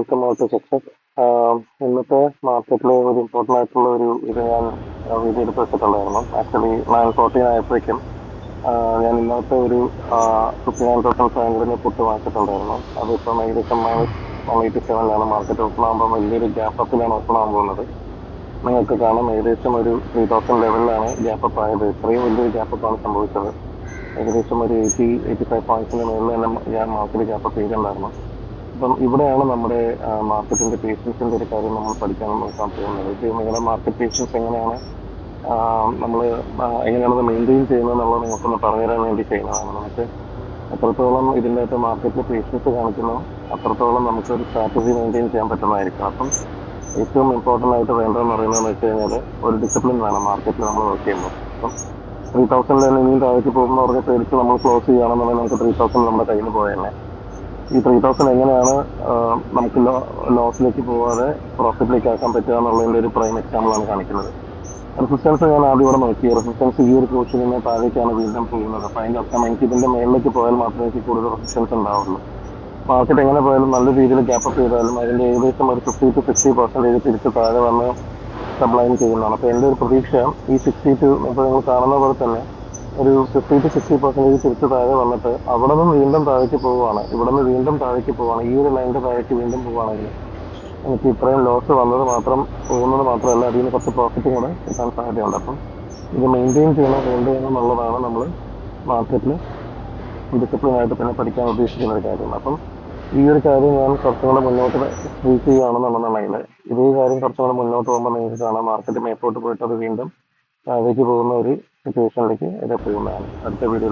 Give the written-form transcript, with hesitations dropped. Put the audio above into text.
Welcome all to success. ഇന്നത്തെ മാർക്കറ്റിലെ ഒരു ഇമ്പോർട്ടൻ്റ് ആയിട്ടുള്ള ഒരു ഇത് ഞാൻ വീഡിയോ എടുത്ത് വെച്ചിട്ടുണ്ടായിരുന്നു. ആക്ച്വലി 9:14 ആയപ്പോഴേക്കും ഞാൻ ഇന്നത്തെ ഒരു 59,500 പുട്ട് വാങ്ങിച്ചിട്ടുണ്ടായിരുന്നു. അതിപ്പം ഏകദേശം -187 മാർക്കറ്റ് ഓപ്പൺ ആകുമ്പോൾ വലിയൊരു ഗ്യാപ്പ് അപ്പിലാണ് ഓപ്പൺ ആകാൻ പോകുന്നത്. നിങ്ങൾക്ക് കാണാം ഏകദേശം ഒരു 3000 ലെവലിലാണ് ഗ്യാപ്പ് അപ്പ് ആയത്. ഇത്രയും വലിയൊരു ഗ്യാപ്പ് അപ്പാണ് സംഭവിച്ചത്. ഏകദേശം ഒരു 85 പോയിന്റ്സിന് മുകളിൽ തന്നെ ഞാൻ മാർക്കറ്റ് ഗ്യാപ്പ് അപ്പ് ചെയ്തിട്ടുണ്ടായിരുന്നു. അപ്പം ഇവിടെയാണ് നമ്മുടെ മാർക്കറ്റിന്റെ പേഷ്യൻസിന്റെ ഒരു കാര്യം നമ്മൾ പഠിക്കാൻ നോക്കാൻ പോകുന്നത്. ഇത് നിങ്ങളുടെ മാർക്കറ്റ് പേഷ്യൻസ് എങ്ങനെയാണ് നമ്മൾ എങ്ങനെയാണ് അത് മെയിൻറ്റെയിൻ ചെയ്യുന്നത് എന്നുള്ളത് നിങ്ങൾക്കൊന്ന് പറഞ്ഞുതരാൻ വേണ്ടി ചെയ്യുന്നതാണ്. നമുക്ക് എത്രത്തോളം ഇതിൻ്റെ അകത്ത് മാർക്കറ്റിൽ പേഷ്യൻസ് കാണിക്കുന്നു അത്രത്തോളം നമുക്കൊരു സ്ട്രാറ്റജി മെയിൻറ്റെയിൻ ചെയ്യാൻ പറ്റുന്നതായിരിക്കും. അപ്പം ഏറ്റവും ഇമ്പോർട്ടൻ്റ് ആയിട്ട് വേണ്ടതെന്ന് പറയുന്നതെന്ന് വെച്ച് കഴിഞ്ഞാൽ ഒരു ഡിസിപ്ലിൻ വേണം മാർക്കറ്റിൽ നമ്മൾ വർക്ക് ചെയ്യുമ്പോൾ. അപ്പം 3000 തന്നെ ഇനിയും താഴേക്ക് പോകുന്ന പറഞ്ഞ് പേടിച്ച് നമ്മൾ ക്ലോസ് ചെയ്യുകയാണെന്നുണ്ടെങ്കിൽ നമുക്ക് 3000 നമ്മുടെ കയ്യിൽ നിന്ന് പോയതന്നെ. ഈ 3000 എങ്ങനെയാണ് നമുക്ക് ലോസിലേക്ക് പോവാതെ പ്രോഫിറ്റിലേക്ക് ആക്കാൻ പറ്റുക എന്നുള്ളതിൻ്റെ ഒരു പ്രൈം എക്സാമ്പിളാണ് കാണിക്കുന്നത്. റെസിസ്റ്റൻസ് ഞാൻ ആദ്യം ഇവിടെ നോക്കി. റെസിസ്റ്റൻസ് ഈ ഒരു പോർഷനിൽ നിന്ന് താഴേക്കാണ് വീണ്ടും പോകുന്നത്. അപ്പം അതിൻ്റെ അർത്ഥം എനിക്ക് ഇതിൻ്റെ മേളിലേക്ക് പോയാൽ മാത്രമേ എനിക്ക് കൂടുതൽ റെസിസ്റ്റൻസ് ഉണ്ടാവുള്ളൂ. മാർക്കറ്റ് എങ്ങനെ പോയാലും നല്ല രീതിയിൽ ഗ്യാപ്പ് അപ്പ് ചെയ്താലും അതിൻ്റെ ഏകദേശം ഒരു 50 to 60% തിരിച്ച് താഴെ വന്ന് സബ്ലൈൻ ചെയ്യുന്നതാണ്. അപ്പോൾ എൻ്റെ ഒരു പ്രതീക്ഷ ഈ 60 to ഇപ്പോൾ നിങ്ങൾ കാണുന്ന പോലെ തന്നെ ഒരു 50 to 60% തിരിച്ച് താഴെ വന്നിട്ട് അവിടെ നിന്ന് വീണ്ടും താഴേക്ക് പോവുകയാണ്. ഇവിടെ നിന്ന് വീണ്ടും താഴേക്ക് പോവുകയാണ്. ഈ ഒരു ലൈനിൻ്റെ താഴേക്ക് വീണ്ടും പോവുകയാണെങ്കിൽ എനിക്ക് ഇത്രയും ലോസ് വന്നത് പോകുന്നത് മാത്രമല്ല അതിൽ നിന്ന് കുറച്ച് പ്രോഫിറ്റും കൂടെ കിട്ടാൻ സാധ്യതയുണ്ട്. അപ്പം ഇത് മെയിൻറ്റെയിൻ ചെയ്യണം എന്നുള്ളതാണ് നമ്മൾ മാർക്കറ്റിൽ ഡിസിപ്ലിൻ ആയിട്ട് പിന്നെ പഠിക്കാൻ ഉദ്ദേശിക്കുന്ന ഒരു കാര്യം. അപ്പം ഈ ഒരു കാര്യം ഞാൻ കുറച്ചും കൂടെ മുന്നോട്ട് റീച്ച് ചെയ്യുകയാണെന്നുണ്ടെന്നുണ്ടെങ്കിൽ ഇതേ കാര്യം കുറച്ചും കൂടെ മുന്നോട്ട് പോകുമ്പോൾ നിങ്ങൾക്ക് കാണാം മാർക്കറ്റ് മേപ്പോട്ട് പോയിട്ട് അത് വീണ്ടും താഴേക്ക് പോകുന്ന ഒരു സിറ്റുവേഷനിലേക്ക് ഇത് പോകുന്നതാണ്. അടുത്ത വീഡിയോ